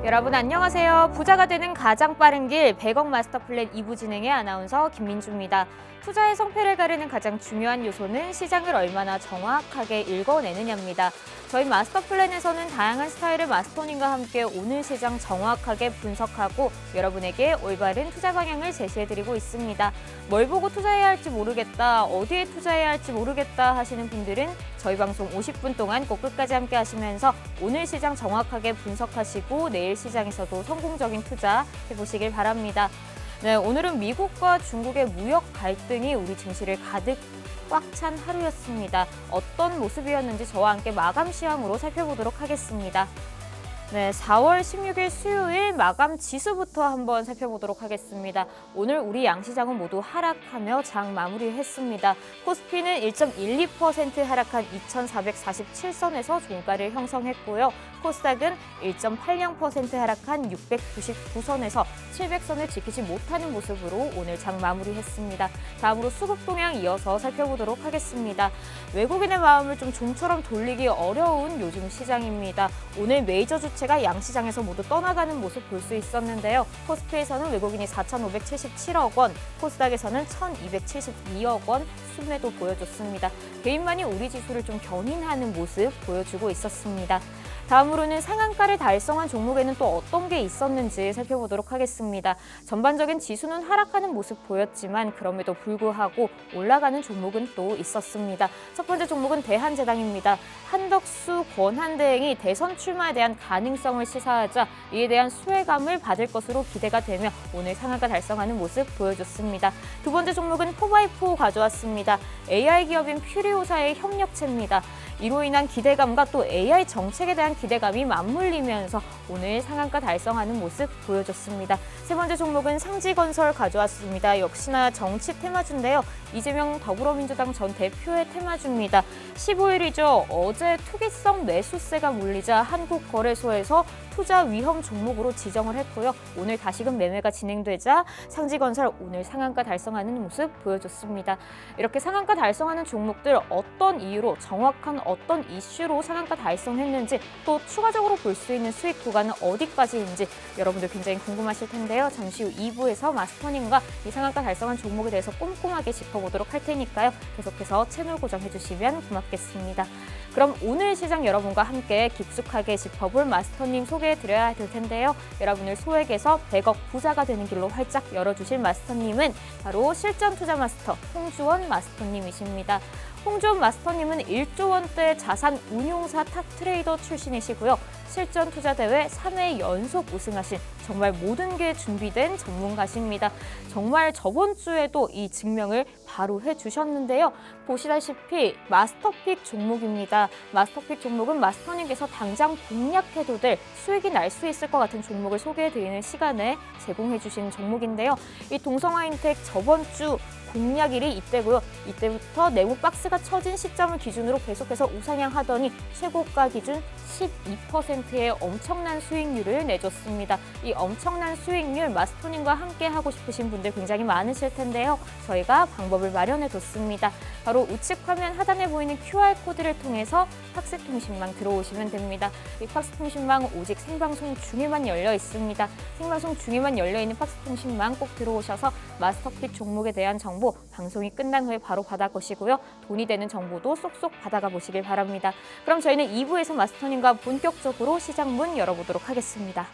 여러분 안녕하세요. 부자가 되는 가장 빠른 길 100억 마스터 플랜 2부 진행의 아나운서 김민주입니다. 투자의 성패를 가르는 가장 중요한 요소는 시장을 얼마나 정확하게 읽어내느냐입니다. 저희 마스터 플랜에서는 다양한 스타일의 마스터님과 함께 오늘 시장 정확하게 분석하고 여러분에게 올바른 투자 방향을 제시해드리고 있습니다. 뭘 보고 투자해야 할지 모르겠다, 어디에 투자해야 할지 모르겠다 하시는 분들은 저희 방송 50분 동안 꼭 끝까지 함께 하시면서 오늘 시장 정확하게 분석하시고 내일 시장에서도 성공적인 투자 해보시길 바랍니다. 네, 오늘은 미국과 중국의 무역 갈등이 우리 증시를 가득 꽉 찬 하루였습니다. 어떤 모습이었는지 저와 함께 마감 시황으로 살펴보도록 하겠습니다. 네, 4월 16일 수요일 마감 지수부터 한번 살펴보도록 하겠습니다. 오늘 우리 양시장은 모두 하락하며 장 마무리했습니다. 코스피는 1.12% 하락한 2,447선에서 종가를 형성했고요. 코스닥은 1.80% 하락한 699선에서 700선을 지키지 못하는 모습으로 오늘 장 마무리했습니다. 다음으로 수급 동향 이어서 살펴보도록 하겠습니다. 외국인의 마음을 좀 좀처럼 돌리기 어려운 요즘 시장입니다. 오늘 메이저 주체가 양시장에서 모두 떠나가는 모습 볼 수 있었는데요. 코스피에서는 외국인이 4,577억 원, 코스닥에서는 1,272억 원 순매도 보여줬습니다. 개인만이 우리 지수를 좀 견인하는 모습 보여주고 있었습니다. 다음으로는 상한가를 달성한 종목에는 또 어떤 게 있었는지 살펴보도록 하겠습니다. 전반적인 지수는 하락하는 모습 보였지만 그럼에도 불구하고 올라가는 종목은 또 있었습니다. 첫 번째 종목은 대한제당입니다. 한덕수, 권한대행이 대선 출마에 대한 가능성을 시사하자 이에 대한 수혜감을 받을 것으로 기대가 되며 오늘 상한가 달성하는 모습 보여줬습니다. 두 번째 종목은 4x4 가져왔습니다. AI 기업인 퓨리오사의 협력체입니다. 이로 인한 기대감과 또 AI 정책에 대한 기대감이 맞물리면서 오늘 상한가 달성하는 모습 보여줬습니다. 세 번째 종목은 상지건설 가져왔습니다. 역시나 정치 테마주인데요. 이재명 더불어민주당 전 대표의 테마주입니다. 15일이죠. 어제 투기성 매수세가 몰리자 한국거래소에서 투자 위험 종목으로 지정을 했고요. 오늘 다시금 매매가 진행되자 상지건설 오늘 상한가 달성하는 모습 보여줬습니다. 이렇게 상한가 달성하는 종목들 어떤 이유로 정확한 어떤 이슈로 상한가 달성했는지 또 추가적으로 볼 수 있는 수익 구간은 어디까지인지 여러분들 굉장히 궁금하실 텐데요. 잠시 후 2부에서 마스터님과 이 상한가 달성한 종목에 대해서 꼼꼼하게 짚어보도록 할 테니까요. 계속해서 채널 고정해 주시면 고맙겠습니다. 그럼 오늘 시장 여러분과 함께 깊숙하게 짚어볼 마스터님 소개해 드려야 될 텐데요. 여러분을 소액에서 100억 부자가 되는 길로 활짝 열어주실 마스터님은 바로 실전 투자 마스터 홍주원 마스터님이십니다. 홍주원 마스터님은 1조 원대 자산 운용사 탑 트레이더 출신이시고요. 실전 투자 대회 3회 연속 우승하신 정말 모든 게 준비된 전문가십니다. 정말 저번 주에도 이 증명을 바로 해주셨는데요. 보시다시피 마스터픽 종목입니다. 마스터픽 종목은 마스터님께서 당장 공략해도 될 수익이 날 수 있을 것 같은 종목을 소개해드리는 시간에 제공해주신 종목인데요. 이 동성화인텍 저번 주 공략일이 이때고요. 이때부터 네모 박스가 쳐진 시점을 기준으로 계속해서 우상향하더니 최고가 기준 12%의 엄청난 수익률을 내줬습니다. 이 엄청난 수익률 마스터님과 함께 하고 싶으신 분들 굉장히 많으실 텐데요. 저희가 방법을 마련해뒀습니다. 바로 우측 화면 하단에 보이는 QR코드를 통해서 팍스통신망 들어오시면 됩니다. 이 팍스통신망 오직 생방송 중에만 열려 있습니다. 생방송 중에만 열려있는 팍스통신망 꼭 들어오셔서 마스터픽 종목에 대한 정보 방송이 끝난 후에 바로 받아보시고요. 돈이 되는 정보도 쏙쏙 받아가 보시길 바랍니다. 그럼 저희는 2부에서 마스터님과 본격적으로 시장 문 열어보도록 하겠습니다.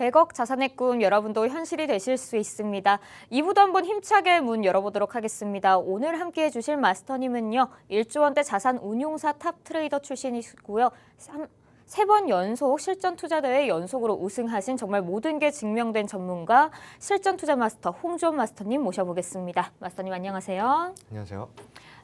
100억 자산의 꿈 여러분도 현실이 되실 수 있습니다. 2부도 한번 힘차게 문 열어보도록 하겠습니다. 오늘 함께해 주실 마스터님은요. 1조 원대 자산 운용사 탑 트레이더 출신이시고요. 3번 연속 실전 투자 대회 연속으로 우승하신 정말 모든 게 증명된 전문가 실전 투자 마스터 홍주원 마스터님 모셔보겠습니다. 마스터님 안녕하세요. 안녕하세요.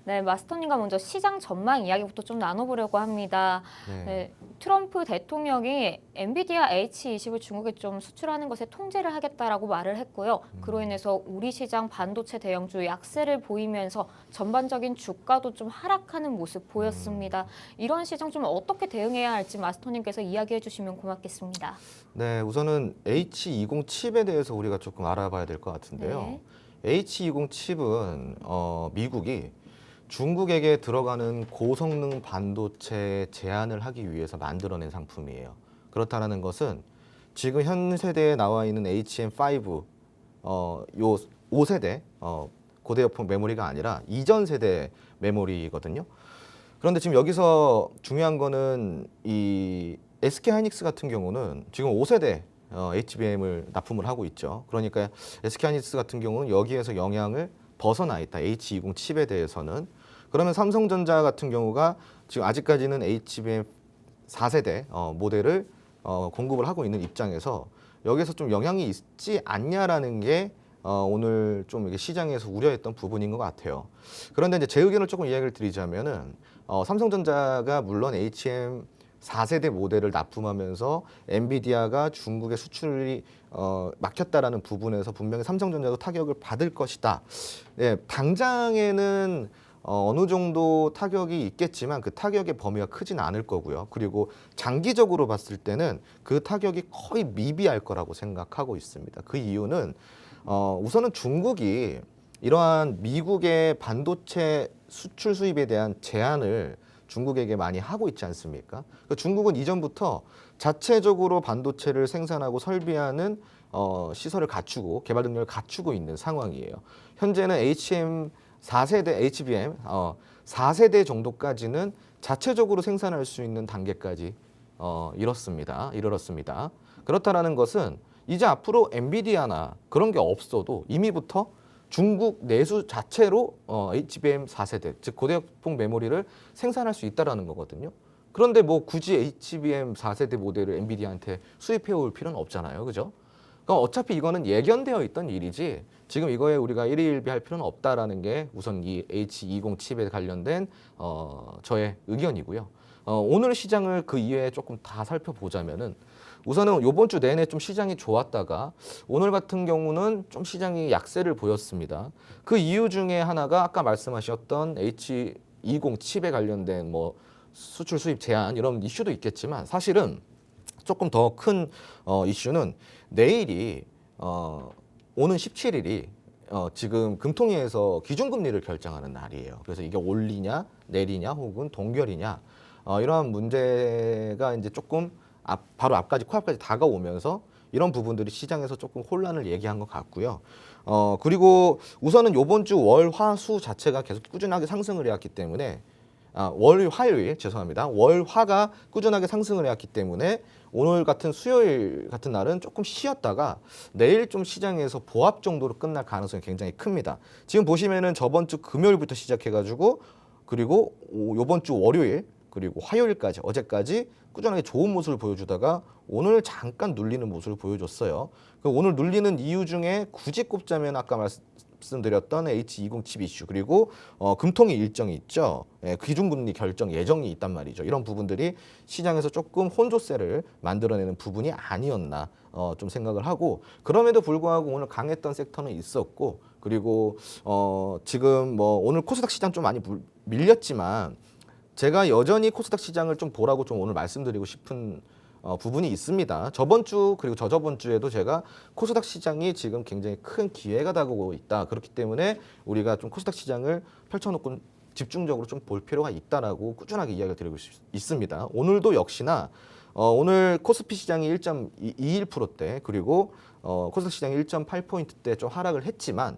네, 마스터님과 먼저 시장 전망 이야기부터 좀 나눠보려고 합니다. 네, 트럼프 대통령이 엔비디아 H20을 중국에 좀 수출하는 것에 통제를 하겠다라고 말을 했고요. 그로 인해서 우리 시장 반도체 대형주 약세를 보이면서 전반적인 주가도 좀 하락하는 모습 보였습니다. 이런 시장 좀 어떻게 대응해야 할지 마스터님께서 이야기해 주시면 고맙겠습니다. 네, 우선은 H20 칩에 대해서 우리가 조금 알아봐야 될 것 같은데요. 네. H20 칩은 미국이 중국에게 들어가는 고성능 반도체 제한을 하기 위해서 만들어낸 상품이에요. 그렇다는 것은 지금 현 세대에 나와 있는 HM5 요 5세대 고대역폭 메모리가 아니라 이전 세대 메모리거든요. 그런데 지금 여기서 중요한 거는 이 SK하이닉스 같은 경우는 지금 5세대 HBM을 납품을 하고 있죠. 그러니까 SK하이닉스 같은 경우는 여기에서 영향을 벗어나 있다. H20 칩에 대해서는. 그러면 삼성전자 같은 경우가 지금 아직까지는 HBM 4세대 모델을 공급을 하고 있는 입장에서 여기서 좀 영향이 있지 않냐라는 게 오늘 좀 이게 시장에서 우려했던 부분인 것 같아요. 그런데 이제 제 의견을 조금 이야기를 드리자면은 삼성전자가 물론 HM 4세대 모델을 납품하면서 엔비디아가 중국의 수출이 막혔다라는 부분에서 분명히 삼성전자도 타격을 받을 것이다. 네, 당장에는 어느 정도 타격이 있겠지만 그 타격의 범위가 크진 않을 거고요. 그리고 장기적으로 봤을 때는 그 타격이 거의 미비할 거라고 생각하고 있습니다. 그 이유는 우선은 중국이 이러한 미국의 반도체 수출 수입에 대한 제한을 중국에게 많이 하고 있지 않습니까? 중국은 이전부터 자체적으로 반도체를 생산하고 설비하는 시설을 갖추고 개발 능력을 갖추고 있는 상황이에요. 현재는 HM 4세대 HBM 4세대 정도까지는 자체적으로 생산할 수 있는 단계까지 이렇습니다. 그렇다라는 것은 이제 앞으로 엔비디아나 그런 게 없어도 이미부터 중국 내수 자체로 HBM 4세대, 즉 고대역폭 메모리를 생산할 수 있다라는 거거든요. 그런데 뭐 굳이 HBM 4세대 모델을 엔비디아한테 수입해 올 필요는 없잖아요. 그죠? 그럼 어차피 이거는 예견되어 있던 일이지 지금 이거에 우리가 일희일비할 필요는 없다라는 게 우선 이 H20 칩에 관련된 저의 의견이고요. 오늘 시장을 그 이외에 조금 다 살펴보자면은 우선은 이번 주 내내 좀 시장이 좋았다가 오늘 같은 경우는 좀 시장이 약세를 보였습니다. 그 이유 중에 하나가 아까 말씀하셨던 H20 칩에 관련된 뭐 수출 수입 제한 이런 이슈도 있겠지만 사실은 조금 더 큰 이슈는 내일이 오는 17일이 지금 금통위에서 기준금리를 결정하는 날이에요. 그래서 이게 올리냐 내리냐 혹은 동결이냐 이러한 문제가 이제 조금 바로 앞까지 코앞까지 다가오면서 이런 부분들이 시장에서 조금 혼란을 얘기한 것 같고요. 그리고 우선은 이번 주 월, 화, 수 자체가 계속 꾸준하게 상승을 해왔기 때문에 월, 화요일 죄송합니다. 월, 화가 꾸준하게 상승을 해왔기 때문에 오늘 같은 수요일 같은 날은 조금 쉬었다가 내일 좀 시장에서 보합 정도로 끝날 가능성이 굉장히 큽니다. 지금 보시면은 저번 주 금요일부터 시작해가지고 그리고 이번 주 월요일 그리고 화요일까지 어제까지 꾸준하게 좋은 모습을 보여주다가 오늘 잠깐 눌리는 모습을 보여줬어요. 오늘 눌리는 이유 중에 굳이 꼽자면 아까 말씀드렸던 H20 칩 이슈 그리고 금통위 일정이 있죠. 기준금리 결정 예정이 있단 말이죠. 이런 부분들이 시장에서 조금 혼조세를 만들어내는 부분이 아니었나 좀 생각을 하고 그럼에도 불구하고 오늘 강했던 섹터는 있었고 그리고 지금 뭐 오늘 코스닥 시장 좀 많이 밀렸지만 제가 여전히 코스닥 시장을 좀 보라고 좀 오늘 말씀드리고 싶은 부분이 있습니다. 저번 주 그리고 저저번 주에도 제가 코스닥 시장이 지금 굉장히 큰 기회가 다가오고 있다. 그렇기 때문에 우리가 좀 코스닥 시장을 펼쳐놓고 집중적으로 좀 볼 필요가 있다라고 꾸준하게 이야기를 드리고 있습니다. 오늘도 역시나 오늘 코스피 시장이 1.21%대 그리고 코스닥 시장이 1.8포인트대 좀 하락을 했지만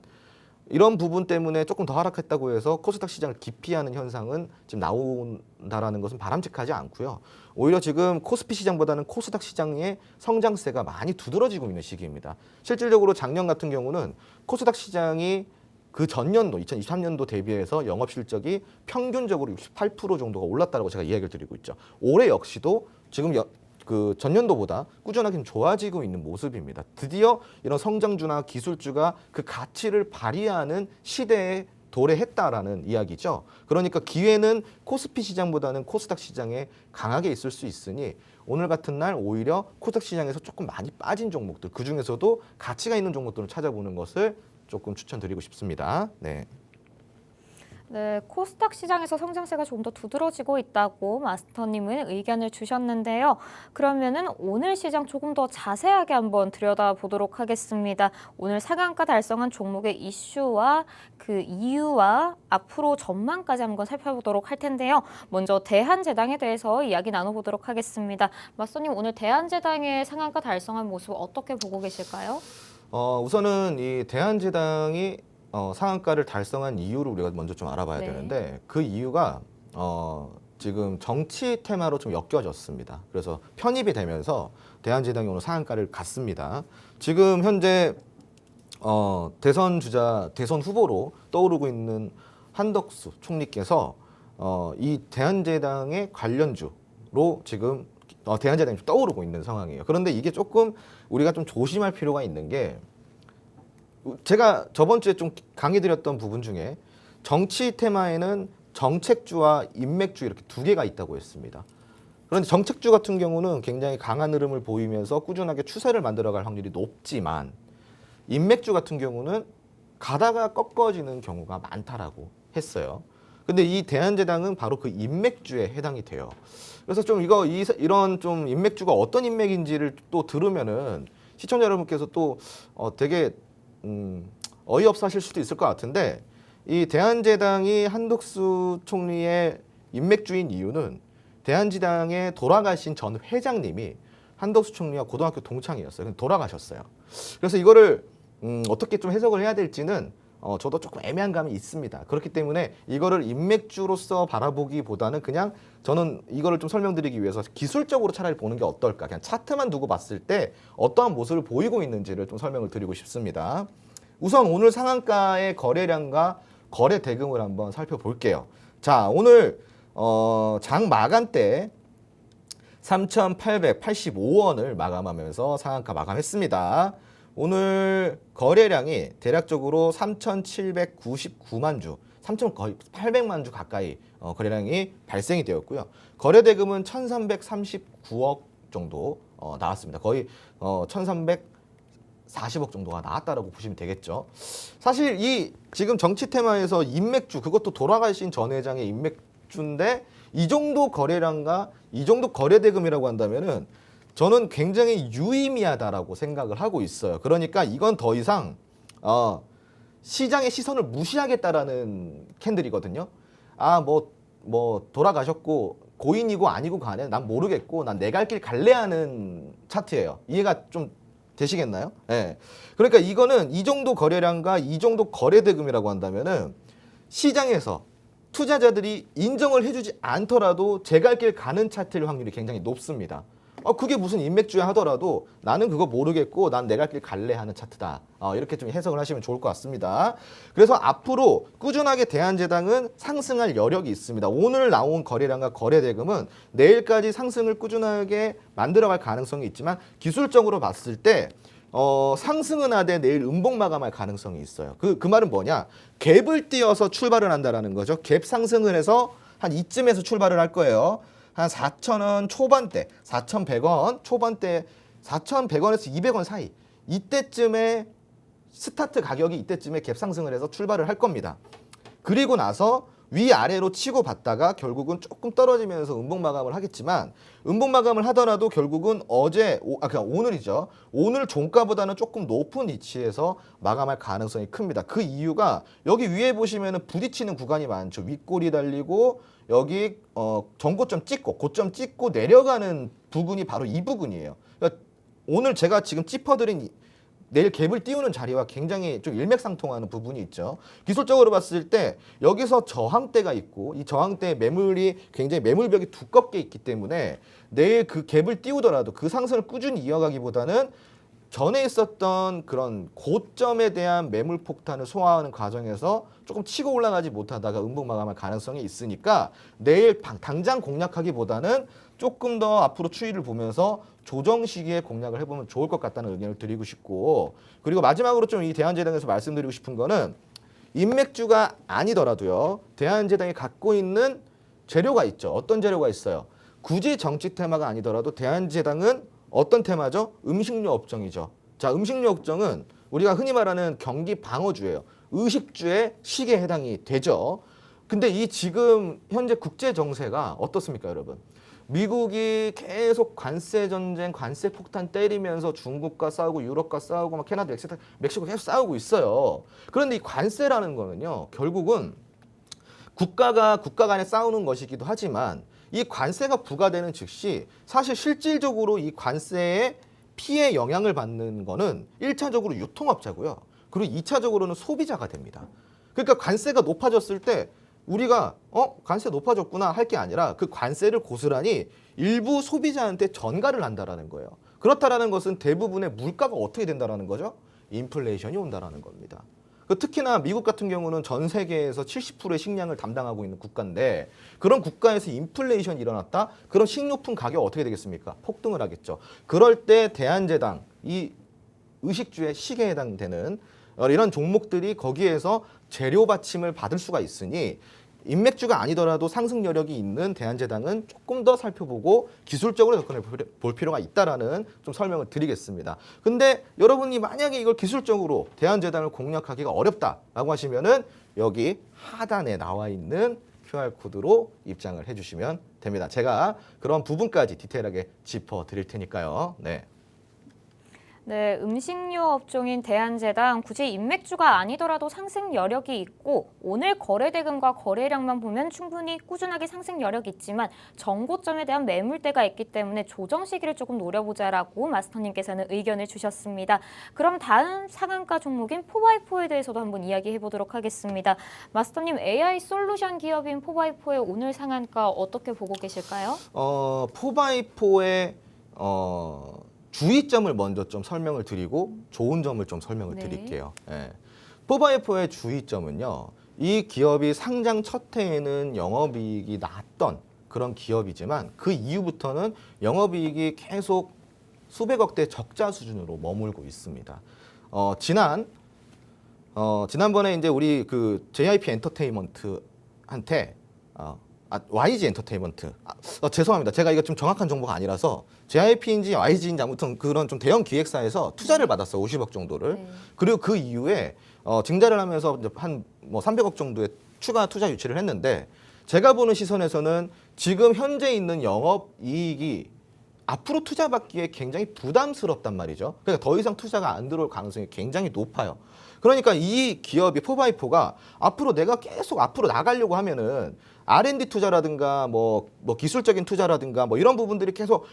이런 부분 때문에 조금 더 하락했다고 해서 코스닥 시장을 기피하는 현상은 지금 나온다라는 것은 바람직하지 않고요. 오히려 지금 코스피 시장보다는 코스닥 시장의 성장세가 많이 두드러지고 있는 시기입니다. 실질적으로 작년 같은 경우는 코스닥 시장이 그 전년도 2023년도 대비해서 영업 실적이 평균적으로 68% 정도가 올랐다고 제가 이야기를 드리고 있죠. 올해 역시도 지금 그 전년도보다 꾸준하게 좀 좋아지고 있는 모습입니다. 드디어 이런 성장주나 기술주가 그 가치를 발휘하는 시대에 도래했다라는 이야기죠. 그러니까 기회는 코스피 시장보다는 코스닥 시장에 강하게 있을 수 있으니 오늘 같은 날 오히려 코스닥 시장에서 조금 많이 빠진 종목들, 그 중에서도 가치가 있는 종목들을 찾아보는 것을 조금 추천드리고 싶습니다. 네. 네, 코스닥 시장에서 성장세가 좀 더 두드러지고 있다고 마스터님은 의견을 주셨는데요. 그러면은 오늘 시장 조금 더 자세하게 한번 들여다보도록 하겠습니다. 오늘 상한가 달성한 종목의 이슈와 그 이유와 앞으로 전망까지 한번 살펴보도록 할 텐데요. 먼저 대한제당에 대해서 이야기 나눠보도록 하겠습니다. 마스터님, 오늘 대한제당의 상한가 달성한 모습 어떻게 보고 계실까요? 우선은 이 대한제당이 상한가를 달성한 이유를 우리가 먼저 좀 알아봐야 네. 되는데 그 이유가 지금 정치 테마로 좀 엮여졌습니다. 그래서 편입이 되면서 대한제당이 오늘 상한가를 갔습니다. 지금 현재 대선 후보로 떠오르고 있는 한덕수 총리께서 이 대한제당의 관련주로 지금 대한제당이 좀 떠오르고 있는 상황이에요. 그런데 이게 조금 우리가 좀 조심할 필요가 있는 게 제가 저번 주에 좀 강의드렸던 부분 중에 정치 테마에는 정책주와 인맥주 이렇게 두 개가 있다고 했습니다. 그런데 정책주 같은 경우는 굉장히 강한 흐름을 보이면서 꾸준하게 추세를 만들어갈 확률이 높지만 인맥주 같은 경우는 가다가 꺾어지는 경우가 많다라고 했어요. 근데 이 대한제당은 바로 그 인맥주에 해당이 돼요. 그래서 좀 이런 좀 인맥주가 어떤 인맥인지를 또 들으면은 시청자 여러분께서 또 되게 어이없어 하실 수도 있을 것 같은데 이 대한제당이 한덕수 총리의 인맥주인 이유는 대한제당에 돌아가신 전 회장님이 한덕수 총리와 고등학교 동창이었어요. 근데 돌아가셨어요. 그래서 이거를 어떻게 좀 해석을 해야 될지는 저도 조금 애매한 감이 있습니다. 그렇기 때문에 이거를 인맥주로서 바라보기보다는 그냥 저는 이거를 좀 설명드리기 위해서 기술적으로 차라리 보는 게 어떨까. 그냥 차트만 두고 봤을 때 어떠한 모습을 보이고 있는지를 좀 설명을 드리고 싶습니다. 우선 오늘 상한가의 거래량과 거래 대금을 한번 살펴볼게요. 자, 오늘 장 마감 때 3,885원을 마감하면서 상한가 마감했습니다. 오늘 거래량이 대략적으로 3,799만 주, 거의 800만 주 가까이 거래량이 발생이 되었고요. 거래 대금은 1,339억 정도 나왔습니다. 거의 1,340억 정도가 나왔다라고 보시면 되겠죠. 사실 이 지금 정치 테마에서 인맥주, 그것도 돌아가신 전 회장의 인맥주인데 이 정도 거래량과 이 정도 거래 대금이라고 한다면은 저는 굉장히 유의미하다라고 생각을 하고 있어요. 그러니까 이건 더 이상 시장의 시선을 무시하겠다라는 캔들이거든요. 뭐 돌아가셨고 고인이고 아니고 간에 난 모르겠고 난 내 갈 길 갈래 하는 차트예요. 이해가 좀 되시겠나요? 네. 그러니까 이거는 이 정도 거래량과 이 정도 거래 대금이라고 한다면은 시장에서 투자자들이 인정을 해주지 않더라도 제 갈 길 가는 차트일 확률이 굉장히 높습니다. 그게 무슨 인맥주야 하더라도 나는 그거 모르겠고 난 내 갈 길 갈래 하는 차트다. 이렇게 좀 해석을 하시면 좋을 것 같습니다. 그래서 앞으로 꾸준하게 대한제당은 상승할 여력이 있습니다. 오늘 나온 거래량과 거래 대금은 내일까지 상승을 꾸준하게 만들어갈 가능성이 있지만 기술적으로 봤을 때 상승은 하되 내일 음봉 마감할 가능성이 있어요. 그 말은 뭐냐? 갭을 띄어서 출발을 한다라는 거죠. 갭 상승을 해서 한 이쯤에서 출발을 할 거예요. 한 4,000원 초반대, 4,100원 초반대, 4,100원에서 200원 사이 이때쯤에 스타트 가격이 이때쯤에 갭 상승을 해서 출발을 할 겁니다. 그리고 나서 위아래로 치고 받다가 결국은 조금 떨어지면서 음봉 마감을 하겠지만 음봉 마감을 하더라도 결국은 그냥 오늘이죠. 오늘 종가보다는 조금 높은 위치에서 마감할 가능성이 큽니다. 그 이유가 여기 위에 보시면은 부딪히는 구간이 많죠. 윗골이 달리고 여기 전고점 찍고 고점 찍고 내려가는 부분이 바로 이 부분이에요. 그러니까 오늘 제가 지금 짚어드린 내일 갭을 띄우는 자리와 굉장히 좀 일맥상통하는 부분이 있죠. 기술적으로 봤을 때 여기서 저항대가 있고 이 저항대의 매물이 굉장히 매물벽이 두껍게 있기 때문에 내일 그 갭을 띄우더라도 그 상승을 꾸준히 이어가기보다는 전에 있었던 그런 고점에 대한 매물 폭탄을 소화하는 과정에서 조금 치고 올라가지 못하다가 음봉 마감할 가능성이 있으니까 내일 당장 공략하기보다는 조금 더 앞으로 추이를 보면서 조정 시기에 공략을 해보면 좋을 것 같다는 의견을 드리고 싶고, 그리고 마지막으로 좀 이 대한제당에서 말씀드리고 싶은 거는 인맥주가 아니더라도요, 대한제당이 갖고 있는 재료가 있죠. 어떤 재료가 있어요? 굳이 정치 테마가 아니더라도 대한제당은 어떤 테마죠? 음식료 업종이죠. 자, 음식료 업종은 우리가 흔히 말하는 경기 방어주예요. 의식주의 식에 해당이 되죠. 근데 이 지금 현재 국제 정세가 어떻습니까, 여러분? 미국이 계속 관세 전쟁, 관세 폭탄 때리면서 중국과 싸우고 유럽과 싸우고 막 캐나다, 멕시코 계속 싸우고 있어요. 그런데 이 관세라는 거는요, 결국은 국가 간에 싸우는 것이기도 하지만 이 관세가 부과되는 즉시 사실 실질적으로 이 관세에 피해 영향을 받는 거는 1차적으로 유통업자고요. 그리고 2차적으로는 소비자가 됩니다. 그러니까 관세가 높아졌을 때 우리가 관세 높아졌구나 할 게 아니라 그 관세를 고스란히 일부 소비자한테 전가를 한다라는 거예요. 그렇다라는 것은 대부분의 물가가 어떻게 된다라는 거죠? 인플레이션이 온다라는 겁니다. 특히나 미국 같은 경우는 전 세계에서 70%의 식량을 담당하고 있는 국가인데 그런 국가에서 인플레이션이 일어났다? 그럼 식료품 가격 어떻게 되겠습니까? 폭등을 하겠죠. 그럴 때 대한제당, 이 의식주의 식에 해당되는 이런 종목들이 거기에서 재료 받침을 받을 수가 있으니 인맥주가 아니더라도 상승 여력이 있는 대한제당은 조금 더 살펴보고 기술적으로 접근해 볼 필요가 있다라는 좀 설명을 드리겠습니다. 근데 여러분이 만약에 이걸 기술적으로 대한제당을 공략하기가 어렵다라고 하시면은 여기 하단에 나와 있는 QR코드로 입장을 해주시면 됩니다. 제가 그런 부분까지 디테일하게 짚어 드릴 테니까요. 네. 네, 음식료 업종인 대한제당 굳이 인맥주가 아니더라도 상승 여력이 있고 오늘 거래 대금과 거래량만 보면 충분히 꾸준하게 상승 여력이 있지만 정고점에 대한 매물대가 있기 때문에 조정 시기를 조금 노려보자라고 마스터님께서는 의견을 주셨습니다. 그럼 다음 상한가 종목인 포바이포에 대해서도 한번 이야기해 보도록 하겠습니다. 마스터님, AI 솔루션 기업인 포바이포의 오늘 상한가 어떻게 보고 계실까요? 포바이포의 주의점을 먼저 좀 설명을 드리고 좋은 점을 좀 설명을 드릴게요. 예. 포바이포의 주의점은요, 이 기업이 상장 첫 해에는 영업이익이 낮던 그런 기업이지만 그 이후부터는 영업이익이 계속 수백억대 적자 수준으로 머물고 있습니다. 지난번에 이제 우리 그 JYP 엔터테인먼트한테 YG 엔터테인먼트. 죄송합니다. 제가 이거 좀 정확한 정보가 아니라서 JYP인지 YG인지 아무튼 그런 좀 대형 기획사에서 투자를 받았어요. 50억 정도를. 네. 그리고 그 이후에 증자를 하면서 이제 한 뭐 300억 정도의 추가 투자 유치를 했는데 제가 보는 시선에서는 지금 현재 있는 영업 이익이 앞으로 투자받기에 굉장히 부담스럽단 말이죠. 그러니까 더 이상 투자가 안 들어올 가능성이 굉장히 높아요. 그러니까 이 기업이 포바이포가 앞으로 내가 계속 앞으로 나가려고 하면은 R&D 투자라든가 뭐 기술적인 투자라든가 뭐 이런 부분들이 계속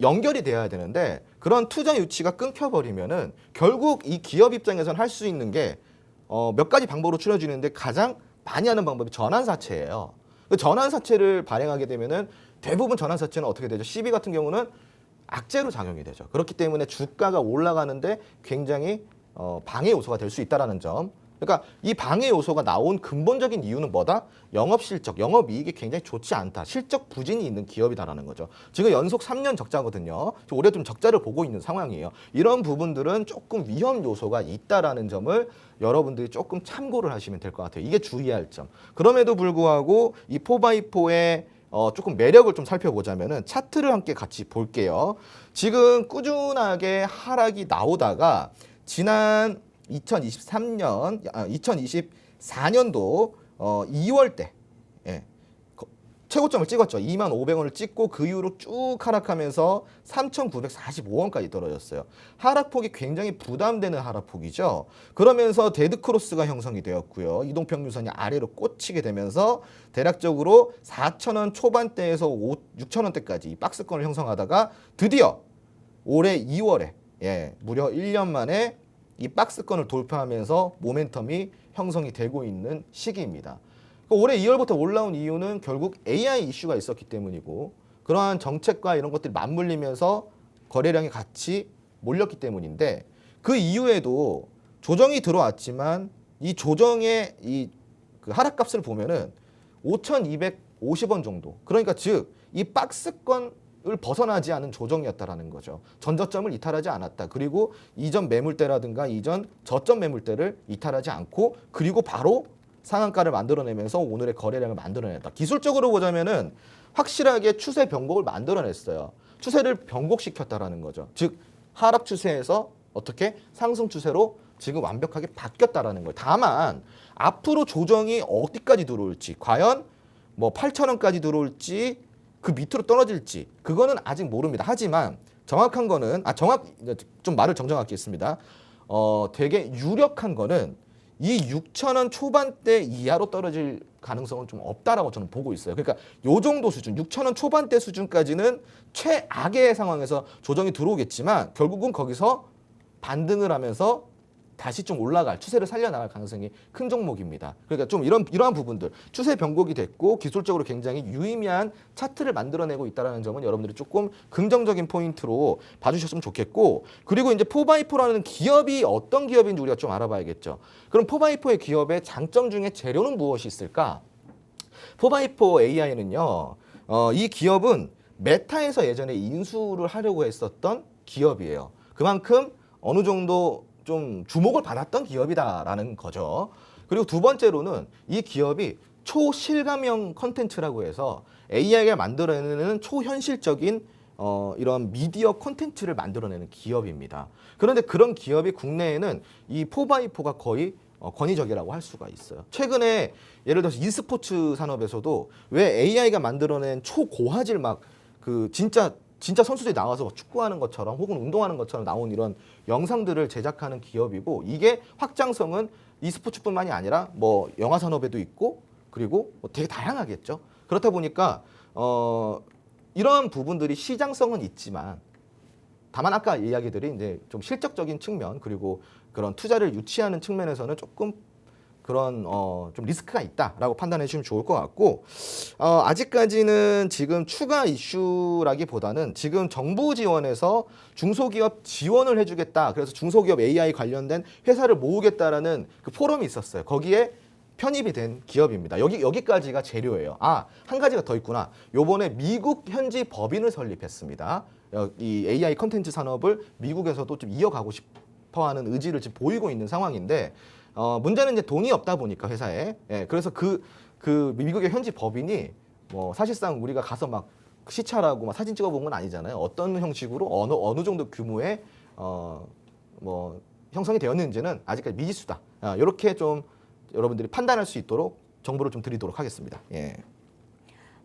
연결이 돼야 되는데 그런 투자 유치가 끊겨버리면은 결국 이 기업 입장에서는 할 수 있는 게 몇 가지 방법으로 추려지는데 가장 많이 하는 방법이 전환사채예요. 그 전환사채를 발행하게 되면은 대부분 전환사채는 어떻게 되죠? CB 같은 경우는 악재로 작용이 되죠. 그렇기 때문에 주가가 올라가는데 굉장히 방해 요소가 될 수 있다라는 점. 그러니까 이 방해 요소가 나온 근본적인 이유는 뭐다? 영업 실적, 영업 이익이 굉장히 좋지 않다. 실적 부진이 있는 기업이다라는 거죠. 지금 연속 3년 적자거든요. 올해 좀 적자를 보고 있는 상황이에요. 이런 부분들은 조금 위험 요소가 있다라는 점을 여러분들이 조금 참고를 하시면 될 것 같아요. 이게 주의할 점. 그럼에도 불구하고 이 포바이포의 조금 매력을 좀 살펴보자면은 차트를 함께 같이 볼게요. 지금 꾸준하게 하락이 나오다가 지난 2024년도 2월 때 최고점을 찍었죠. 25,000원을 찍고 그 이후로 쭉 하락하면서 3,945원까지 떨어졌어요. 하락폭이 굉장히 부담되는 하락폭이죠. 그러면서 데드크로스가 형성이 되었고요. 이동평균선이 아래로 꽂히게 되면서 대략적으로 4,000원 초반대에서 6,000원대까지 박스권을 형성하다가 드디어 올해 2월에 예, 무려 1년 만에 이 박스권을 돌파하면서 모멘텀이 형성이 되고 있는 시기입니다. 올해 2월부터 올라온 이유는 결국 AI 이슈가 있었기 때문이고 그러한 정책과 이런 것들이 맞물리면서 거래량이 같이 몰렸기 때문인데 그 이후에도 조정이 들어왔지만 이 조정의 그 하락값을 보면은 5,250원 정도. 그러니까 즉 이 박스권을 벗어나지 않은 조정이었다라는 거죠. 전저점을 이탈하지 않았다. 그리고 이전 매물대라든가 이전 저점 매물대를 이탈하지 않고 그리고 바로 상한가를 만들어내면서 오늘의 거래량을 만들어냈다. 기술적으로 보자면은 확실하게 추세 변곡을 만들어냈어요. 추세를 변곡시켰다라는 거죠. 즉 하락 추세에서 어떻게 상승 추세로 지금 완벽하게 바뀌었다라는 거예요. 다만 앞으로 조정이 어디까지 들어올지, 과연 뭐 8,000원까지 들어올지, 그 밑으로 떨어질지 그거는 아직 모릅니다. 하지만 정확한 거는 좀 말을 정정하겠습니다. 되게 유력한 거는 이 6,000원 초반대 이하로 떨어질 가능성은 좀 없다라고 저는 보고 있어요. 그러니까 요 정도 수준, 6,000원 초반대 수준까지는 최악의 상황에서 조정이 들어오겠지만 결국은 거기서 반등을 하면서 다시 좀 올라갈 추세를 살려나갈 가능성이 큰 종목입니다. 그러니까 좀 이러한 부분들 추세 변곡이 됐고 기술적으로 굉장히 유의미한 차트를 만들어내고 있다는 점은 여러분들이 조금 긍정적인 포인트로 봐주셨으면 좋겠고 그리고 이제 4x4라는 기업이 어떤 기업인지 우리가 좀 알아봐야겠죠. 그럼 4x4의 기업의 장점 중에 재료는 무엇이 있을까? 4x4 AI는요. 이 기업은 메타에서 예전에 인수를 하려고 했었던 기업이에요. 그만큼 어느 정도 좀 주목을 받았던 기업이다라는 거죠. 그리고 두 번째로는 이 기업이 초실감형 컨텐츠라고 해서 AI가 만들어내는 초현실적인 이런 미디어 콘텐츠를 만들어내는 기업입니다. 그런데 그런 기업이 국내에는 이 4x4가 거의 권위적이라고 할 수가 있어요. 최근에 예를 들어서 e스포츠 산업에서도 왜 AI가 만들어낸 초고화질 막 그 진짜 선수들이 나와서 축구하는 것처럼 혹은 운동하는 것처럼 나온 이런 영상들을 제작하는 기업이고 이게 확장성은 e스포츠뿐만이 아니라 뭐 영화 산업에도 있고 그리고 뭐 되게 다양하겠죠. 그렇다 보니까 이런 부분들이 시장성은 있지만 다만 아까 이야기들이 이제 좀 실적적인 측면 그리고 그런 투자를 유치하는 측면에서는 조금 그런 좀 리스크가 있다라고 판단해 주시면 좋을 것 같고 아직까지는 지금 추가 이슈라기보다는 지금 정부 지원에서 중소기업 지원을 해주겠다. 그래서 중소기업 AI 관련된 회사를 모으겠다라는 그 포럼이 있었어요. 거기에 편입이 된 기업입니다. 여기까지가 재료예요. 한 가지가 더 있구나. 요번에 미국 현지 법인을 설립했습니다. 이 AI 컨텐츠 산업을 미국에서도 좀 이어가고 싶어하는 의지를 지금 보이고 있는 상황인데 문제는 이제 돈이 없다 보니까 회사에 그래서 그 미국의 현지 법인이 뭐 사실상 우리가 가서 막 시찰하고 막 사진 찍어본 건 아니잖아요. 어떤 형식으로 어느 정도 규모의 뭐 형성이 되었는지는 아직까지 미지수다. 이렇게 좀 여러분들이 판단할 수 있도록 정보를 좀 드리도록 하겠습니다. 예.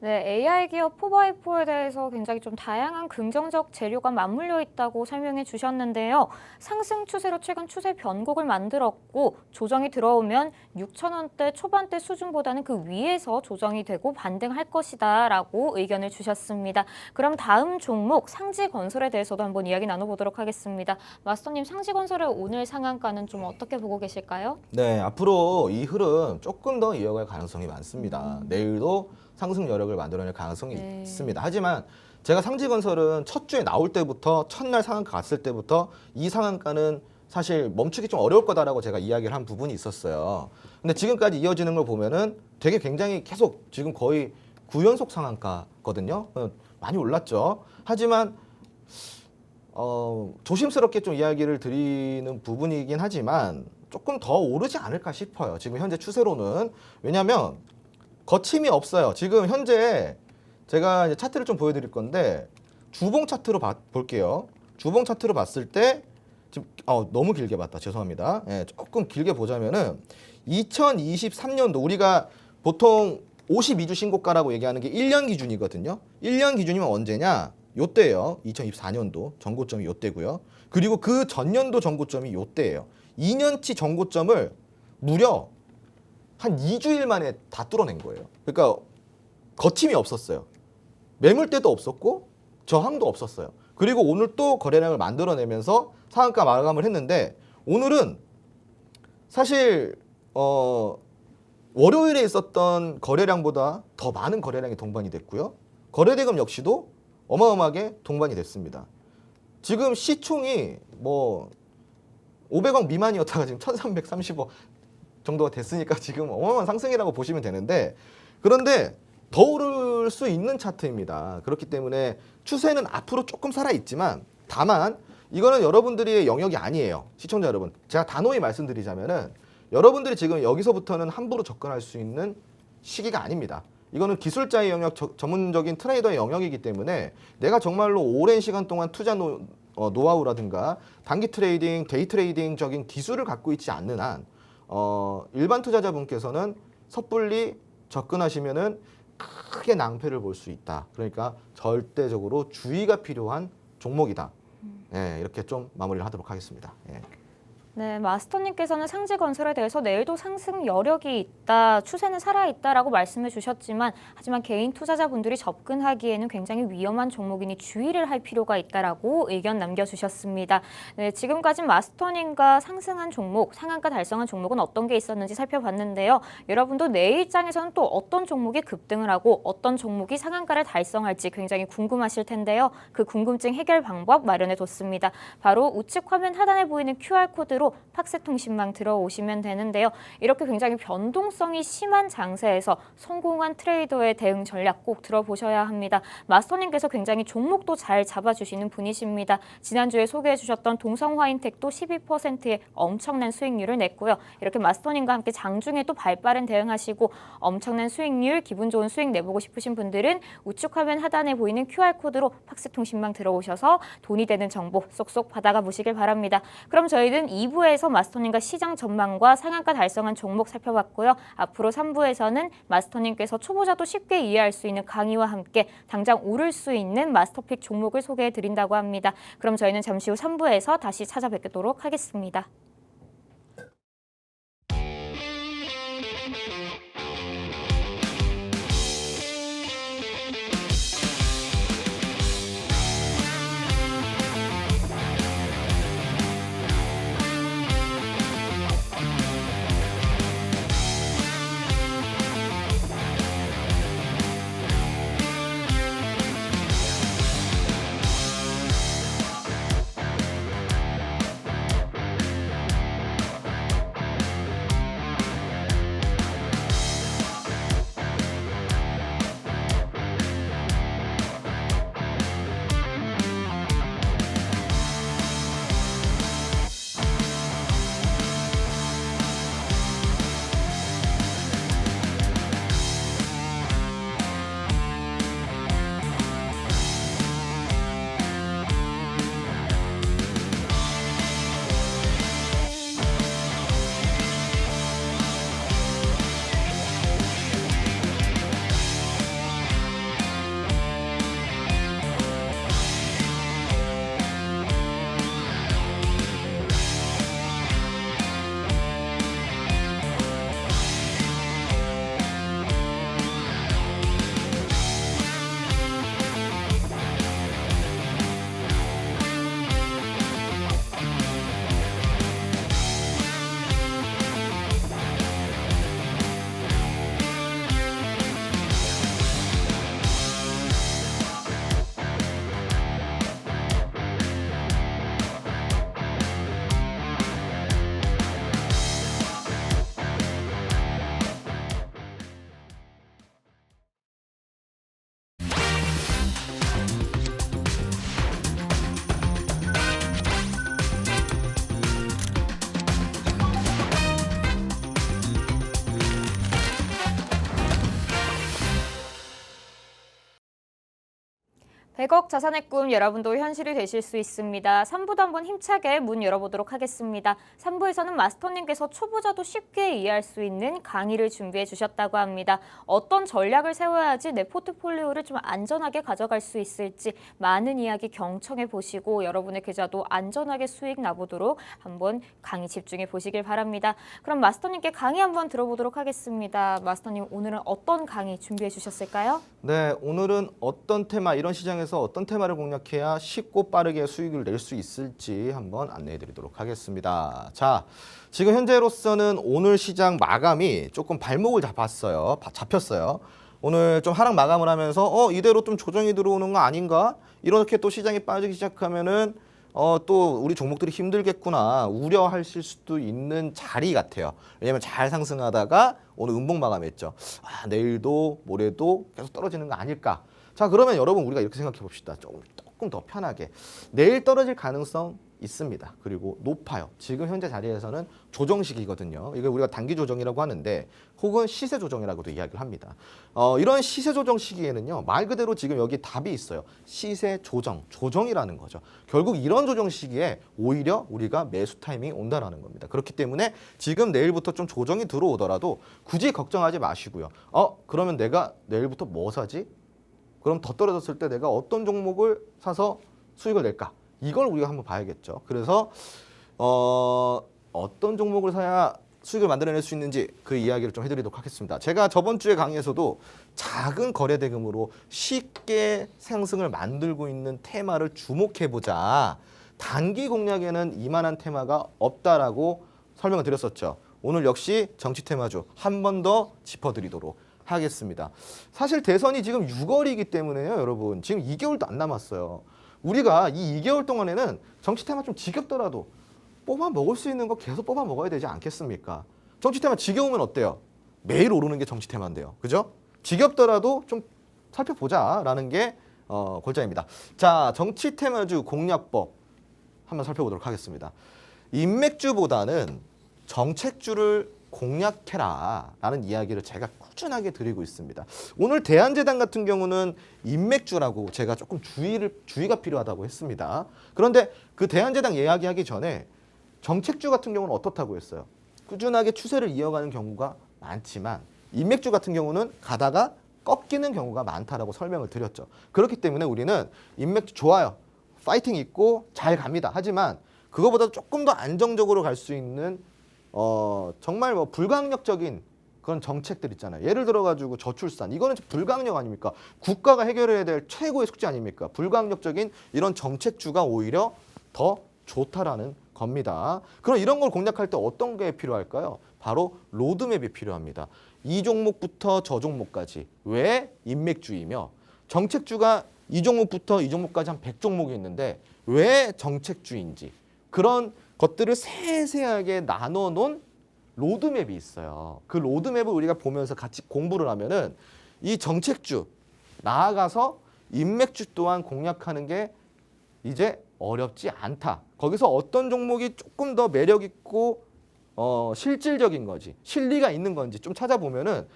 네, AI 기업 4x4에 대해서 굉장히 좀 다양한 긍정적 재료가 맞물려 있다고 설명해 주셨는데요. 상승 추세로 최근 추세 변곡을 만들었고 조정이 들어오면 6,000원대 초반대 수준보다는 그 위에서 조정이 되고 반등할 것이다 라고 의견을 주셨습니다. 그럼 다음 종목 상지건설에 대해서도 한번 이야기 나눠보도록 하겠습니다. 마스터님, 상지건설의 오늘 상한가는 좀 어떻게 보고 계실까요? 네, 앞으로 이 흐름 조금 더 이어갈 가능성이 많습니다. 내일도 상승 여력을 만들어낼 가능성이 있습니다. 하지만 제가 상지건설은 첫 주에 나올 때부터 첫날 상한가 갔을 때부터 이 상한가는 사실 멈추기 좀 어려울 거다라고 제가 이야기를 한 부분이 있었어요. 근데 지금까지 이어지는 걸 보면은 되게 굉장히 계속 지금 거의 9연속 상한가거든요. 많이 올랐죠. 하지만 조심스럽게 좀 이야기를 드리는 부분이긴 하지만 조금 더 오르지 않을까 싶어요. 지금 현재 추세로는. 왜냐하면 거침이 없어요. 지금 현재 제가 이제 차트를 좀 보여드릴 건데 주봉 차트로 볼게요. 주봉 차트로 봤을 때 지금 너무 길게 봤다. 죄송합니다. 예, 조금 길게 보자면은 2023년도 우리가 보통 52주 신고가라고 얘기하는 게 1년 기준이거든요. 1년 기준이면 언제냐? 요때예요. 2024년도 전고점이 요때고요. 그리고 그 전년도 전고점이 요때예요. 2년치 전고점을 무려 한 2주일 만에 다 뚫어낸 거예요. 그러니까 거침이 없었어요. 매물대도 없었고 저항도 없었어요. 그리고 오늘 또 거래량을 만들어내면서 상한가 마감을 했는데 오늘은 사실 월요일에 있었던 거래량보다 더 많은 거래량이 동반이 됐고요. 거래대금 역시도 어마어마하게 동반이 됐습니다. 지금 시총이 뭐 500억 미만이었다가 지금 1330억 정도가 됐으니까 지금 어마어마한 상승이라고 보시면 되는데, 그런데 더 오를 수 있는 차트입니다. 그렇기 때문에 추세는 앞으로 조금 살아있지만, 다만 이거는 여러분들의 영역이 아니에요. 시청자 여러분, 제가 단호히 말씀드리자면은 여러분들이 지금 여기서부터는 함부로 접근할 수 있는 시기가 아닙니다. 이거는 기술자의 영역, 전문적인 트레이더의 영역이기 때문에 내가 정말로 오랜 시간 동안 투자 노하우라든가 단기 트레이딩, 데이 트레이딩적인 기술을 갖고 있지 않는 한 일반 투자자분께서는 섣불리 접근하시면은 크게 낭패를 볼 수 있다. 그러니까 절대적으로 주의가 필요한 종목이다. 예, 이렇게 좀 마무리를 하도록 하겠습니다. 예. 네, 마스터님께서는 상지건설에 대해서 내일도 상승 여력이 있다, 추세는 살아있다라고 말씀해 주셨지만, 하지만 개인 투자자분들이 접근하기에는 굉장히 위험한 종목이니 주의를 할 필요가 있다라고 의견 남겨주셨습니다. 네, 지금까지 마스터님과 상승한 종목, 상한가 달성한 종목은 어떤 게 있었는지 살펴봤는데요. 여러분도 내일장에서는 또 어떤 종목이 급등을 하고 어떤 종목이 상한가를 달성할지 굉장히 궁금하실 텐데요. 그 궁금증 해결 방법 마련해 뒀습니다. 바로 우측 화면 하단에 보이는 QR코드로 팍스통신망 들어오시면 되는데요. 이렇게 굉장히 변동성이 심한 장세에서 성공한 트레이더의 대응 전략 꼭 들어보셔야 합니다. 마스터님께서 굉장히 종목도 잘 잡아주시는 분이십니다. 지난주에 소개해 주셨던 동성화인텍도 12%의 엄청난 수익률을 냈고요. 이렇게 마스터님과 함께 장중에도 발빠른 대응하시고 엄청난 수익률, 기분 좋은 수익 내보고 싶으신 분들은 우측 화면 하단에 보이는 QR코드로 팍스통신망 들어오셔서 돈이 되는 정보 쏙쏙 받아가 보시길 바랍니다. 그럼 저희는 2부에서 마스터님과 시장 전망과 상한가 달성한 종목 살펴봤고요. 앞으로 3부에서는 마스터님께서 초보자도 쉽게 이해할 수 있는 강의와 함께 당장 오를 수 있는 마스터픽 종목을 소개해 드린다고 합니다. 그럼 저희는 잠시 후 3부에서 다시 찾아뵙도록 하겠습니다. 백억 자산의 꿈 여러분도 현실이 되실 수 있습니다. 3부도 한번 힘차게 문 열어보도록 하겠습니다. 3부에서는 마스터님께서 초보자도 쉽게 이해할 수 있는 강의를 준비해 주셨다고 합니다. 어떤 전략을 세워야지 내 포트폴리오를 좀 안전하게 가져갈 수 있을지 많은 이야기 경청해 보시고 여러분의 계좌도 안전하게 수익 나보도록 한번 강의 집중해 보시길 바랍니다. 그럼 마스터님께 강의 한번 들어보도록 하겠습니다. 마스터님, 오늘은 어떤 강의 준비해 주셨을까요? 네, 오늘은 어떤 테마, 이런 시장에서 시장에서 어떤 테마를 공략해야 쉽고 빠르게 수익을 낼 수 있을지 한번 안내해 드리도록 하겠습니다. 자, 지금 현재로서는 오늘 시장 마감이 조금 발목을 잡혔어요. 오늘 좀 하락 마감을 하면서 이대로 좀 조정이 들어오는 거 아닌가? 이렇게 또 시장이 빠지기 시작하면은 또 우리 종목들이 힘들겠구나 우려하실 수도 있는 자리 같아요. 왜냐하면 잘 상승하다가 오늘 음봉 마감했죠. 내일도 모레도 계속 떨어지는 거 아닐까? 자, 그러면 여러분 우리가 이렇게 생각해 봅시다. 조금 더 편하게. 내일 떨어질 가능성 있습니다. 그리고 높아요. 지금 현재 자리에서는 조정 시기거든요. 이걸 우리가 단기 조정이라고 하는데 혹은 시세 조정이라고도 이야기를 합니다. 이런 시세 조정 시기에는요. 말 그대로 지금 여기 답이 있어요. 시세 조정, 조정이라는 거죠. 결국 이런 조정 시기에 오히려 우리가 매수 타이밍이 온다라는 겁니다. 그렇기 때문에 지금 내일부터 좀 조정이 들어오더라도 굳이 걱정하지 마시고요. 그러면 내가 내일부터 뭐 사지? 그럼 더 떨어졌을 때 내가 어떤 종목을 사서 수익을 낼까? 이걸 우리가 한번 봐야겠죠. 그래서 어떤 종목을 사야 수익을 만들어낼 수 있는지 그 이야기를 좀 해드리도록 하겠습니다. 제가 저번 주에 강의에서도 작은 거래 대금으로 쉽게 상승을 만들고 있는 테마를 주목해보자. 단기 공략에는 이만한 테마가 없다라고 설명을 드렸었죠. 오늘 역시 정치 테마주 한 번 더 짚어드리도록 하겠습니다. 사실 대선이 지금 6월이기 때문에요, 여러분. 지금 2개월도 안 남았어요. 우리가 이 2개월 동안에는 정치 테마 좀 지겹더라도 뽑아 먹을 수 있는 거 계속 뽑아 먹어야 되지 않겠습니까? 정치 테마 지겨우면 어때요? 매일 오르는 게 정치 테마인데요. 그죠? 지겹더라도 좀 살펴보자라는 게 골자입니다. 자, 정치 테마주 공략법 한번 살펴보도록 하겠습니다. 인맥주보다는 정책주를 공략해라 라는 이야기를 제가 꾸준하게 드리고 있습니다. 오늘 대한제당 같은 경우는 인맥주라고 제가 조금 주의가 필요하다고 했습니다. 그런데 그 대한제당 이야기하기 전에 정책주 같은 경우는 어떻다고 했어요? 꾸준하게 추세를 이어가는 경우가 많지만 인맥주 같은 경우는 가다가 꺾이는 경우가 많다라고 설명을 드렸죠. 그렇기 때문에 우리는 인맥주 좋아요. 파이팅 있고 잘 갑니다. 하지만 그거보다 조금 더 안정적으로 갈 수 있는 정말 뭐 불가항력적인 그런 정책들 있잖아요. 예를 들어가지고 저출산, 이거는 불가항력 아닙니까? 국가가 해결해야 될 최고의 숙제 아닙니까? 불가항력적인 이런 정책주가 오히려 더 좋다라는 겁니다. 그럼 이런 걸 공략할 때 어떤 게 필요할까요? 바로 로드맵이 필요합니다. 이 종목부터 저 종목까지 왜 인맥주이며 정책주가 이 종목부터 이 종목까지 한 100종목이 있는데 왜 정책주인지 그런 것들을 세세하게 나눠놓은 로드맵이 있어요. 그 로드맵을 우리가 보면서 같이 공부를 하면은 이 정책주 나아가서 인맥주 또한 공략하는 게 이제 어렵지 않다. 거기서 어떤 종목이 조금 더 매력 있고 실질적인 건지 실리가 있는 건지 좀 찾아보면은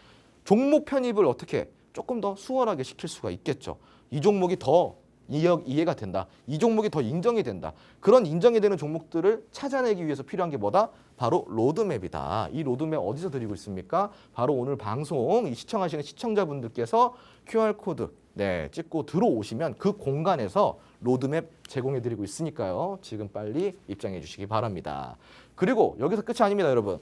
종목 편입을 어떻게 조금 더 수월하게 시킬 수가 있겠죠. 이 종목이 더 이해가 된다. 이 종목이 더 인정이 된다. 그런 인정이 되는 종목들을 찾아내기 위해서 필요한 게 뭐다? 바로 로드맵이다. 이 로드맵 어디서 드리고 있습니까? 바로 오늘 방송 이 시청하시는 시청자분들께서 QR코드 찍고 들어오시면 그 공간에서 로드맵 제공해 드리고 있으니까요. 지금 빨리 입장해 주시기 바랍니다. 그리고 여기서 끝이 아닙니다, 여러분.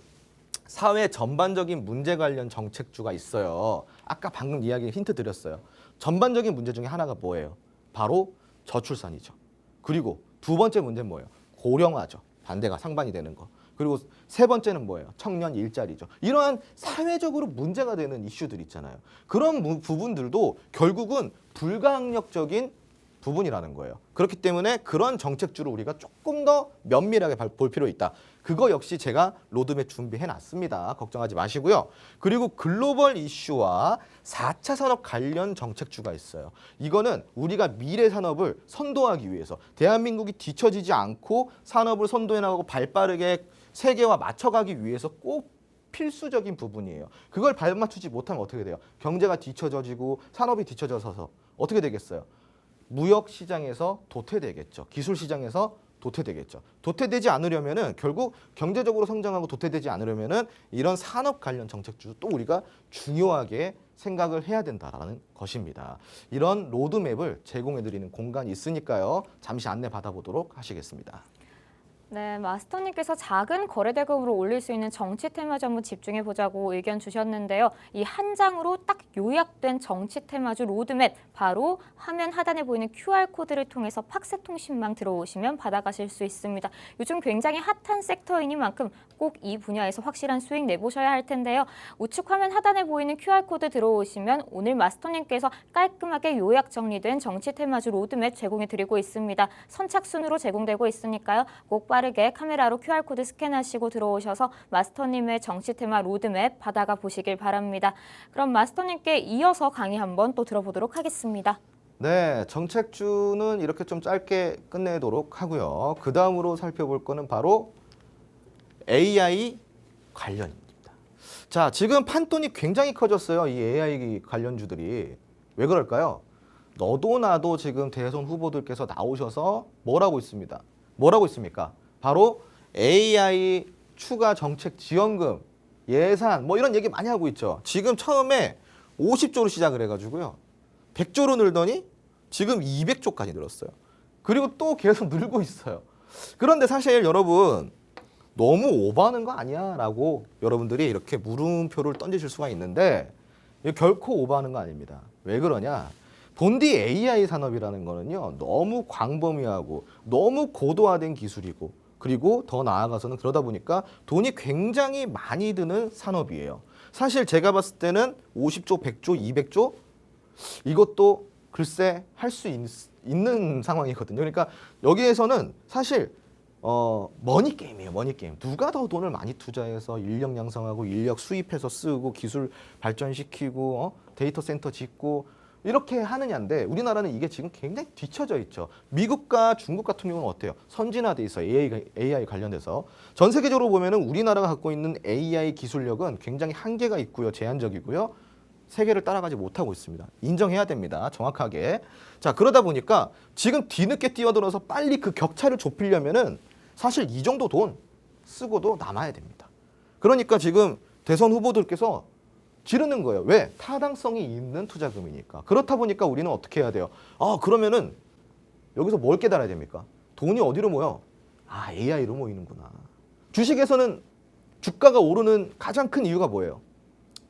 사회 전반적인 문제 관련 정책주가 있어요. 아까 방금 이야기 힌트 드렸어요. 전반적인 문제 중에 하나가 뭐예요? 바로 저출산이죠. 그리고 두 번째 문제는 뭐예요? 고령화죠. 반대가 상반이 되는 거. 그리고 세 번째는 뭐예요? 청년 일자리죠. 이러한 사회적으로 문제가 되는 이슈들 있잖아요. 그런 부분들도 결국은 불가항력적인 부분이라는 거예요. 그렇기 때문에 그런 정책주를 우리가 조금 더 면밀하게 볼 필요 있다. 그거 역시 제가 로드맵 준비해 놨습니다. 걱정하지 마시고요. 그리고 글로벌 이슈와 4차 산업 관련 정책주가 있어요. 이거는 우리가 미래 산업을 선도하기 위해서 대한민국이 뒤처지지 않고 산업을 선도해 나가고 발빠르게 세계와 맞춰가기 위해서 꼭 필수적인 부분이에요. 그걸 발맞추지 못하면 어떻게 돼요? 경제가 뒤처져지고 산업이 뒤처져서 어떻게 되겠어요? 무역 시장에서 도태되겠죠. 기술 시장에서 도태되겠죠. 도태되지 않으려면은 결국 경제적으로 성장하고 도태되지 않으려면은 이런 산업 관련 정책주 또 우리가 중요하게 생각을 해야 된다라는 것입니다. 이런 로드맵을 제공해 드리는 공간이 있으니까요. 잠시 안내 받아보도록 하시겠습니다. 네, 마스터님께서 작은 거래대금으로 올릴 수 있는 정치 테마주 한번 집중해 보자고 의견 주셨는데요. 이 한 장으로 딱 요약된 정치 테마주 로드맵, 바로 화면 하단에 보이는 QR코드를 통해서 팍스통신망 들어오시면 받아가실 수 있습니다. 요즘 굉장히 핫한 섹터이니만큼 꼭 이 분야에서 확실한 수익 내보셔야 할 텐데요. 우측 화면 하단에 보이는 QR코드 들어오시면 오늘 마스터님께서 깔끔하게 요약 정리된 정치 테마주 로드맵 제공해 드리고 있습니다. 선착순으로 제공되고 있으니까요. 꼭 빠르게 카메라로 QR코드 스캔하시고 들어오셔서 마스터님의 정치 테마 로드맵 받아가 보시길 바랍니다. 그럼 마스터님께 이어서 강의 한번 또 들어보도록 하겠습니다. 네, 정책주는 이렇게 좀 짧게 끝내도록 하고요. 그 다음으로 살펴볼 거는 바로 AI 관련입니다. 자, 지금 판돈이 굉장히 커졌어요. 이 AI 관련주들이. 왜 그럴까요? 너도 나도 지금 대선 후보들께서 나오셔서 뭐라고 있습니다. 뭐라고 있습니까? 바로 AI 추가 정책 지원금, 예산 뭐 이런 얘기 많이 하고 있죠. 지금 처음에 50조로 시작을 해가지고요. 100조로 늘더니 지금 200조까지 늘었어요. 그리고 또 계속 늘고 있어요. 그런데 사실 여러분 너무 오버하는 거 아니야? 라고 여러분들이 이렇게 물음표를 던지실 수가 있는데 결코 오버하는 거 아닙니다. 왜 그러냐? 본디 AI 산업이라는 거는요. 너무 광범위하고 너무 고도화된 기술이고 그리고 더 나아가서는 그러다 보니까 돈이 굉장히 많이 드는 산업이에요. 사실 제가 봤을 때는 50조, 100조, 200조 이것도 글쎄 할 수 있는 상황이거든요. 그러니까 여기에서는 사실 머니 게임이에요. 머니 게임. 누가 더 돈을 많이 투자해서 인력 양성하고 인력 수입해서 쓰고 기술 발전시키고 데이터 센터 짓고 이렇게 하느냐인데 우리나라는 이게 지금 굉장히 뒤처져 있죠. 미국과 중국 같은 경우는 어때요? 선진화돼 있어요. AI 관련돼서. 전 세계적으로 보면은 우리나라가 갖고 있는 AI 기술력은 굉장히 한계가 있고요. 제한적이고요. 세계를 따라가지 못하고 있습니다. 인정해야 됩니다. 정확하게. 자, 그러다 보니까 지금 뒤늦게 뛰어들어서 빨리 그 격차를 좁히려면은 사실 이 정도 돈 쓰고도 남아야 됩니다. 그러니까 지금 대선 후보들께서 지르는 거예요. 왜? 타당성이 있는 투자금이니까. 그렇다 보니까 우리는 어떻게 해야 돼요? 그러면은 여기서 뭘 깨달아야 됩니까? 돈이 어디로 모여? AI로 모이는구나. 주식에서는 주가가 오르는 가장 큰 이유가 뭐예요?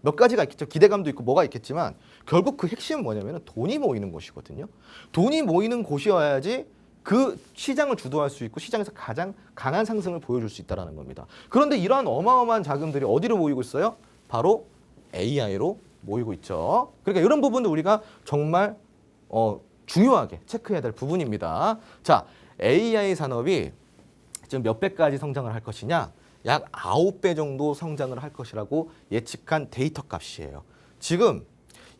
몇 가지가 있겠죠. 기대감도 있고 뭐가 있겠지만 결국 그 핵심은 뭐냐면 돈이 모이는 곳이거든요. 돈이 모이는 곳이어야지 그 시장을 주도할 수 있고 시장에서 가장 강한 상승을 보여줄 수 있다는 겁니다. 그런데 이러한 어마어마한 자금들이 어디로 모이고 있어요? 바로 AI로 모이고 있죠. 그러니까 이런 부분도 우리가 정말 중요하게 체크해야 될 부분입니다. 자, AI 산업이 지금 몇 배까지 성장을 할 것이냐? 약 9배 정도 성장을 할 것이라고 예측한 데이터 값이에요. 지금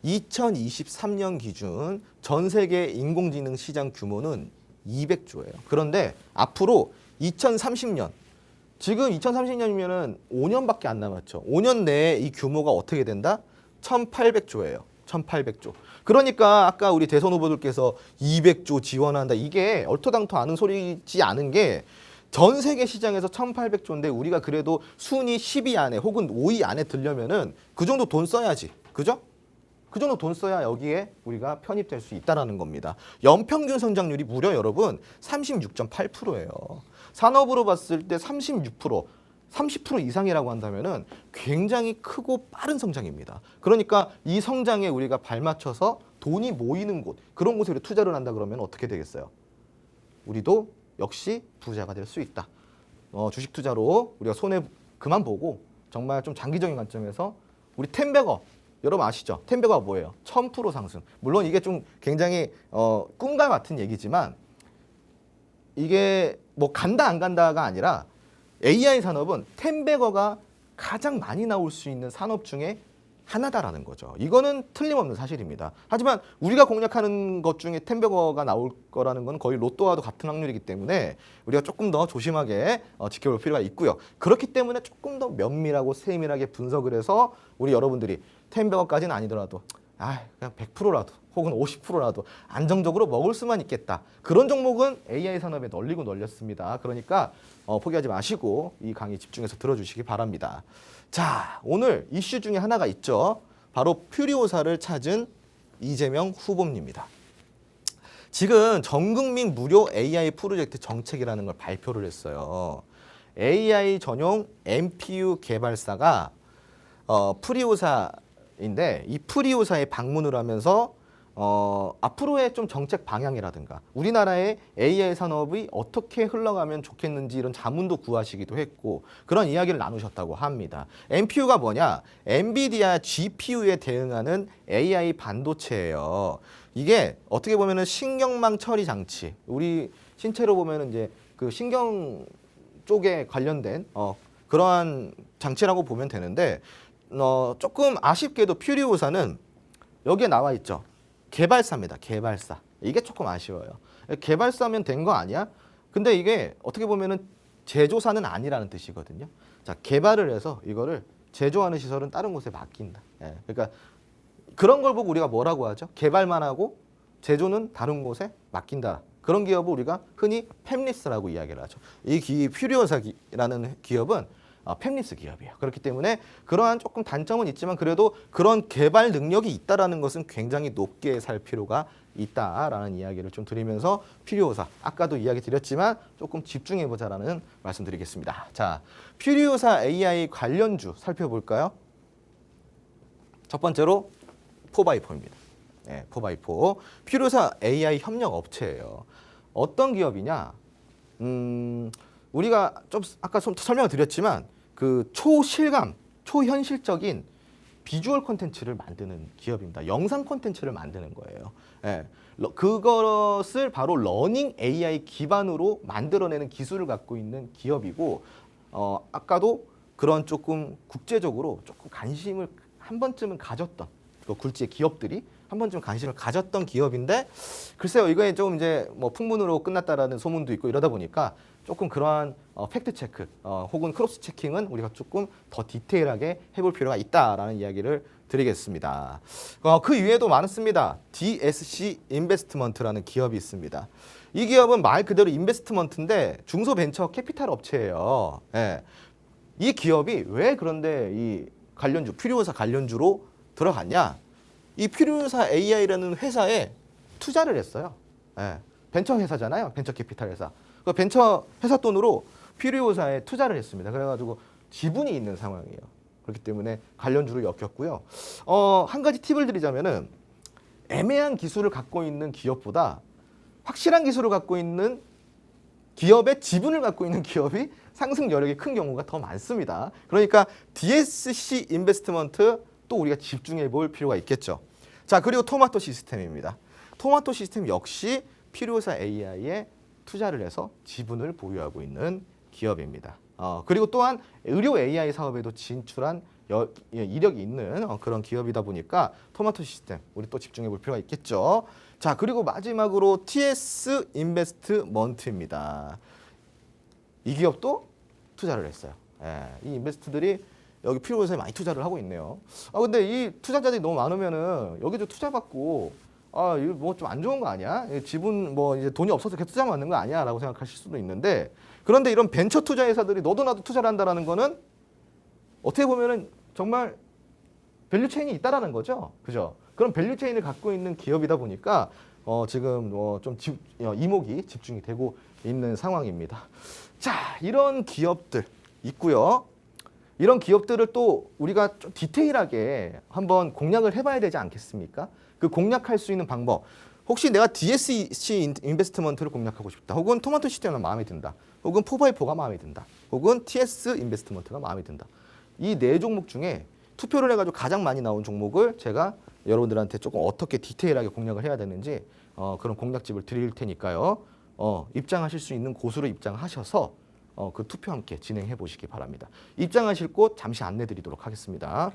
2023년 기준 전 세계 인공지능 시장 규모는 200조예요. 그런데 앞으로 2030년, 지금 2030년이면은 5년밖에 안 남았죠. 5년 내에 이 규모가 어떻게 된다? 1,800조예요. 1,800조. 그러니까 아까 우리 대선 후보들께서 200조 지원한다. 이게 얼토당토 않은 소리지 않은 게 전 세계 시장에서 1,800조인데 우리가 그래도 순위 10위 안에 혹은 5위 안에 들려면은 그 정도 돈 써야지. 그죠? 그 정도 돈 써야 여기에 우리가 편입될 수 있다라는 겁니다. 연평균 성장률이 무려 여러분 36.8%예요. 산업으로 봤을 때 36%, 30% 이상이라고 한다면은 굉장히 크고 빠른 성장입니다. 그러니까 이 성장에 우리가 발맞춰서 돈이 모이는 곳, 그런 곳에 투자를 한다 그러면 어떻게 되겠어요? 우리도 역시 부자가 될 수 있다. 주식 투자로 우리가 손해 그만 보고 정말 좀 장기적인 관점에서 우리 텐베거 여러분 아시죠? 텐베거가 뭐예요? 1000% 상승. 물론 이게 좀 굉장히 꿈과 같은 얘기지만 이게 뭐 간다 안 간다가 아니라 AI 산업은 텐베거가 가장 많이 나올 수 있는 산업 중에 하나다라는 거죠. 이거는 틀림없는 사실입니다. 하지만 우리가 공략하는 것 중에 텐베거가 나올 거라는 건 거의 로또와도 같은 확률이기 때문에 우리가 조금 더 조심하게 지켜볼 필요가 있고요. 그렇기 때문에 조금 더 면밀하고 세밀하게 분석을 해서 우리 여러분들이 텐베거까지는 아니더라도 그냥 100%라도 혹은 50%라도 안정적으로 먹을 수만 있겠다. 그런 종목은 AI 산업에 널리고 널렸습니다. 그러니까 포기하지 마시고 이 강의 집중해서 들어주시기 바랍니다. 자, 오늘 이슈 중에 하나가 있죠. 바로 퓨리오사를 찾은 이재명 후보입니다. 지금 전국민 무료 AI 프로젝트 정책이라는 걸 발표를 했어요. AI 전용 NPU 개발사가 프리우사인데 이 프리우사에 방문을 하면서 앞으로의 좀 정책 방향이라든가 우리나라의 AI 산업이 어떻게 흘러가면 좋겠는지 이런 자문도 구하시기도 했고 그런 이야기를 나누셨다고 합니다. NPU가 뭐냐? 엔비디아 GPU에 대응하는 AI 반도체예요. 이게 어떻게 보면은 신경망 처리 장치, 우리 신체로 보면은 이제 그 신경 쪽에 관련된 그러한 장치라고 보면 되는데 조금 아쉽게도 퓨리오사는 여기에 나와 있죠. 개발사입니다. 개발사. 이게 조금 아쉬워요. 개발사면 된 거 아니야? 근데 이게 어떻게 보면은 제조사는 아니라는 뜻이거든요. 자, 개발을 해서 이거를 제조하는 시설은 다른 곳에 맡긴다. 예, 그러니까 그런 걸 보고 우리가 뭐라고 하죠? 개발만 하고 제조는 다른 곳에 맡긴다. 그런 기업을 우리가 흔히 팹리스라고 이야기를 하죠. 이 퓨리오사라는 기업은 팹리스 기업이에요. 그렇기 때문에 그러한 조금 단점은 있지만 그래도 그런 개발 능력이 있다라는 것은 굉장히 높게 살 필요가 있다라는 이야기를 좀 드리면서 퓨리오사, 아까도 이야기 드렸지만 조금 집중해보자라는 말씀드리겠습니다. 자, 퓨리오사 AI 관련주 살펴볼까요? 첫 번째로 4x4입니다. 네, 4x4. 퓨리오사 AI 협력 업체예요. 어떤 기업이냐? 우리가 좀 아까 설명을 드렸지만 그 초실감, 초현실적인 비주얼 콘텐츠를 만드는 기업입니다. 영상 콘텐츠를 만드는 거예요. 예, 그것을 바로 러닝 AI 기반으로 만들어내는 기술을 갖고 있는 기업이고 아까도 그런 조금 국제적으로 조금 관심을 한 번쯤은 가졌던 그 굴지의 기업들이 한 번쯤 관심을 가졌던 기업인데 글쎄요 이거에 좀 이제 뭐 풍문으로 끝났다라는 소문도 있고 이러다 보니까 조금 그러한 팩트 체크 혹은 크로스 체킹은 우리가 조금 더 디테일하게 해볼 필요가 있다라는 이야기를 드리겠습니다. 그 이외에도 많습니다. DSC 인베스트먼트라는 기업이 있습니다. 이 기업은 말 그대로 인베스트먼트인데 중소벤처 캐피탈 업체예요. 예. 이 기업이 왜 그런데 이 관련주 퓨리오사 관련주로 들어갔냐? 이 퓨리오사 AI라는 회사에 투자를 했어요. 예. 벤처 회사잖아요. 벤처 캐피탈 회사. 그 벤처 회사 돈으로 퓨리오사에 투자를 했습니다. 그래가지고 지분이 있는 상황이에요. 그렇기 때문에 관련주로 엮였고요. 한 가지 팁을 드리자면은 애매한 기술을 갖고 있는 기업보다 확실한 기술을 갖고 있는 기업의 지분을 갖고 있는 기업이 상승 여력이 큰 경우가 더 많습니다. 그러니까 DSC 인베스트먼트 또 우리가 집중해 볼 필요가 있겠죠. 자, 그리고 토마토 시스템입니다. 토마토 시스템 역시 퓨리오사 AI에 투자를 해서 지분을 보유하고 있는 기업입니다. 그리고 또한 의료 AI 사업에도 진출한 이력이 있는 그런 기업이다 보니까 토마토 시스템 우리 또 집중해 볼 필요가 있겠죠. 자, 그리고 마지막으로 TS 인베스트먼트입니다. 이 기업도 투자를 했어요. 예, 이 인베스트들이 여기 퓨리오사에 많이 투자를 하고 있네요. 근데 이 투자자들이 너무 많으면은 여기도 투자 받고 이거 뭐 좀 안 좋은 거 아니야? 지분 뭐 이제 돈이 없어서 이렇게 투자 받는 거 아니야?라고 생각하실 수도 있는데 그런데 이런 벤처 투자 회사들이 너도 나도 투자를 한다라는 거는 어떻게 보면은 정말 밸류 체인이 있다라는 거죠. 그죠? 그런 밸류 체인을 갖고 있는 기업이다 보니까 지금 좀 이목이 집중이 되고 있는 상황입니다. 자, 이런 기업들 있고요. 이런 기업들을 또 우리가 좀 디테일하게 한번 공략을 해봐야 되지 않겠습니까? 그 공략할 수 있는 방법. 혹시 내가 DSC 인베스트먼트를 공략하고 싶다. 혹은 토마토 시스템이 마음에 든다. 혹은 4x4가 마음에 든다. 혹은 TS 인베스트먼트가 마음에 든다. 이 네 종목 중에 투표를 해가지고 가장 많이 나온 종목을 제가 여러분들한테 조금 어떻게 디테일하게 공략을 해야 되는지 그런 공략집을 드릴 테니까요. 입장하실 수 있는 곳으로 입장하셔서 그 투표 함께 진행해 보시기 바랍니다. 입장하실 곳 잠시 안내 드리도록 하겠습니다.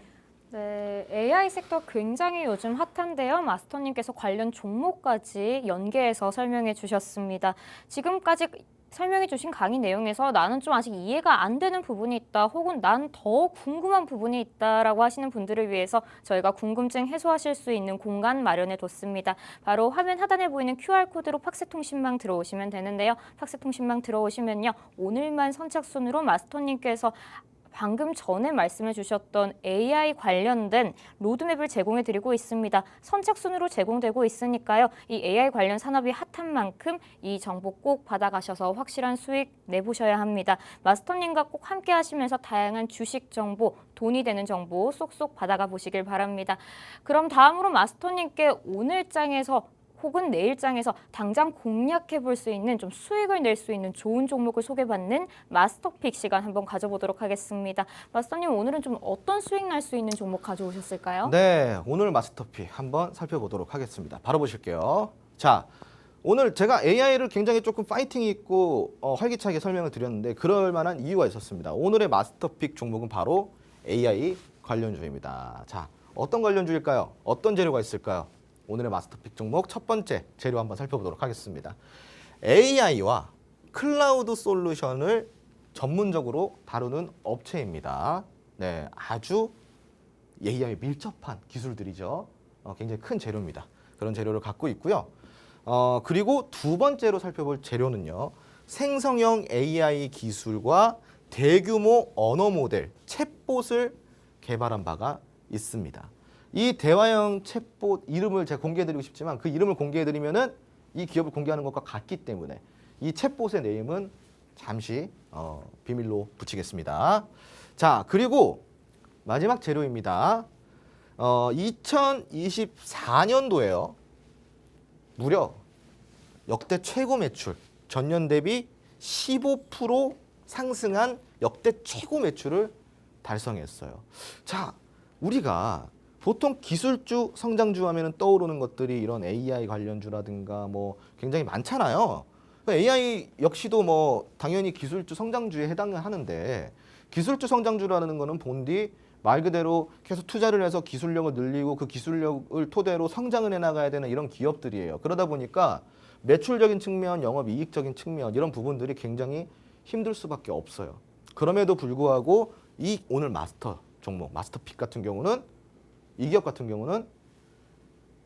네, AI 섹터 굉장히 요즘 핫한데요. 마스터님께서 관련 종목까지 연계해서 설명해 주셨습니다. 지금까지 설명해 주신 강의 내용에서 나는 좀 아직 이해가 안 되는 부분이 있다 혹은 난 더 궁금한 부분이 있다라고 하시는 분들을 위해서 저희가 궁금증 해소하실 수 있는 공간 마련해 뒀습니다. 바로 화면 하단에 보이는 QR코드로 팍스통신망 들어오시면 되는데요. 팍스통신망 들어오시면요. 오늘만 선착순으로 마스터님께서 방금 전에 말씀해 주셨던 AI 관련된 로드맵을 제공해 드리고 있습니다. 선착순으로 제공되고 있으니까요. 이 AI 관련 산업이 핫한 만큼 이 정보 꼭 받아가셔서 확실한 수익 내보셔야 합니다. 마스터님과 꼭 함께 하시면서 다양한 주식 정보, 돈이 되는 정보 쏙쏙 받아가 보시길 바랍니다. 그럼 다음으로 마스터님께 오늘 장에서 혹은 내일장에서 당장 공략해 볼 수 있는 좀 수익을 낼 수 있는 좋은 종목을 소개받는 마스터픽 시간 한번 가져보도록 하겠습니다. 마스터님 오늘은 좀 어떤 수익 날 수 있는 종목 가져오셨을까요? 네, 오늘 마스터픽 한번 살펴보도록 하겠습니다. 바로 보실게요. 자, 오늘 제가 AI를 굉장히 조금 파이팅이 있고 활기차게 설명을 드렸는데 그럴 만한 이유가 있었습니다. 오늘의 마스터픽 종목은 바로 AI 관련주입니다. 자, 어떤 관련주일까요? 어떤 재료가 있을까요? 오늘의 마스터픽 종목 첫 번째 재료 한번 살펴보도록 하겠습니다. AI와 클라우드 솔루션을 전문적으로 다루는 업체입니다. 네, 아주 AI에 밀접한 기술들이죠. 굉장히 큰 재료입니다. 그런 재료를 갖고 있고요. 그리고 두 번째로 살펴볼 재료는요. 생성형 AI 기술과 대규모 언어 모델, 챗봇을 개발한 바가 있습니다. 이 대화형 챗봇 이름을 제가 공개해드리고 싶지만 그 이름을 공개해드리면은 이 기업을 공개하는 것과 같기 때문에 이 챗봇의 네임은 잠시 비밀로 붙이겠습니다. 자, 그리고 마지막 재료입니다. 2024년도에요. 무려 역대 최고 매출, 전년 대비 15% 상승한 역대 최고 매출을 달성했어요. 자, 우리가 보통 기술주, 성장주 하면 떠오르는 것들이 이런 AI 관련주라든가 뭐 굉장히 많잖아요. AI 역시도 뭐 당연히 기술주, 성장주에 해당을 하는데 기술주, 성장주라는 거는 본디 말 그대로 계속 투자를 해서 기술력을 늘리고 그 기술력을 토대로 성장을 해나가야 되는 이런 기업들이에요. 그러다 보니까 매출적인 측면, 영업이익적인 측면 이런 부분들이 굉장히 힘들 수밖에 없어요. 그럼에도 불구하고 이 오늘 마스터 종목, 마스터픽 같은 경우는 이 기업 같은 경우는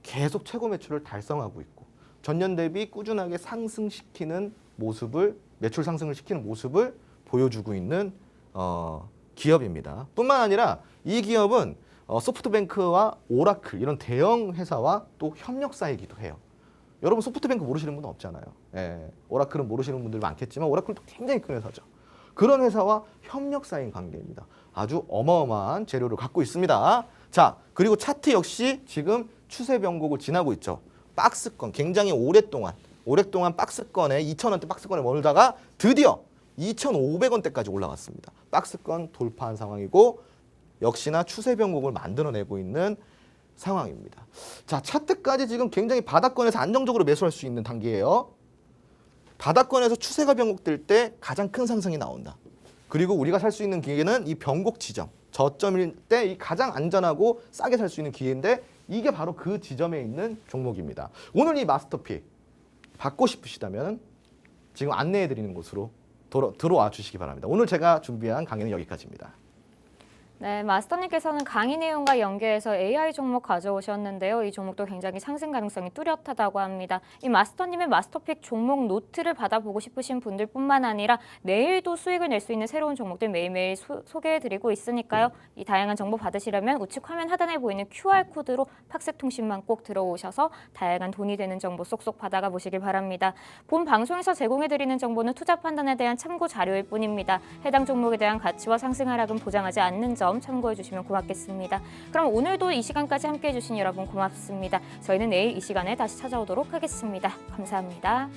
계속 최고 매출을 달성하고 있고 전년 대비 꾸준하게 상승시키는 모습을 매출 상승을 시키는 모습을 보여주고 있는 기업입니다. 뿐만 아니라 이 기업은 소프트뱅크와 오라클 이런 대형 회사와 또 협력사이기도 해요. 여러분 소프트뱅크 모르시는 분은 없잖아요. 예, 오라클은 모르시는 분들 많겠지만 오라클도 굉장히 큰 회사죠. 그런 회사와 협력사인 관계입니다. 아주 어마어마한 재료를 갖고 있습니다. 자, 그리고 차트 역시 지금 추세 변곡을 지나고 있죠. 박스권 굉장히 오랫동안 박스권에 2,000원대 박스권에 머물다가 드디어 2,500원대까지 올라갔습니다. 박스권 돌파한 상황이고 역시나 추세 변곡을 만들어내고 있는 상황입니다. 자, 차트까지 지금 굉장히 바닥권에서 안정적으로 매수할 수 있는 단계예요. 바닥권에서 추세가 변곡될 때 가장 큰 상승이 나온다. 그리고 우리가 살 수 있는 기회는 이 변곡 지점, 저점일 때 이 가장 안전하고 싸게 살 수 있는 기회인데 이게 바로 그 지점에 있는 종목입니다. 오늘 이 마스터픽 받고 싶으시다면 지금 안내해 드리는 곳으로 들어와 주시기 바랍니다. 오늘 제가 준비한 강의는 여기까지입니다. 네, 마스터님께서는 강의 내용과 연계해서 AI 종목 가져오셨는데요. 이 종목도 굉장히 상승 가능성이 뚜렷하다고 합니다. 이 마스터님의 마스터픽 종목 노트를 받아보고 싶으신 분들뿐만 아니라 내일도 수익을 낼 수 있는 새로운 종목들 매일매일 소개해드리고 있으니까요. 이 다양한 정보 받으시려면 우측 화면 하단에 보이는 QR코드로 팍스통신만 꼭 들어오셔서 다양한 돈이 되는 정보 쏙쏙 받아가 보시길 바랍니다. 본 방송에서 제공해드리는 정보는 투자 판단에 대한 참고 자료일 뿐입니다. 해당 종목에 대한 가치와 상승 하락은 보장하지 않는 점 참고해 주시면 고맙겠습니다. 그럼 오늘도 이 시간까지 함께해 주신 여러분 고맙습니다. 저희는 내일 이 시간에 다시 찾아오도록 하겠습니다. 감사합니다.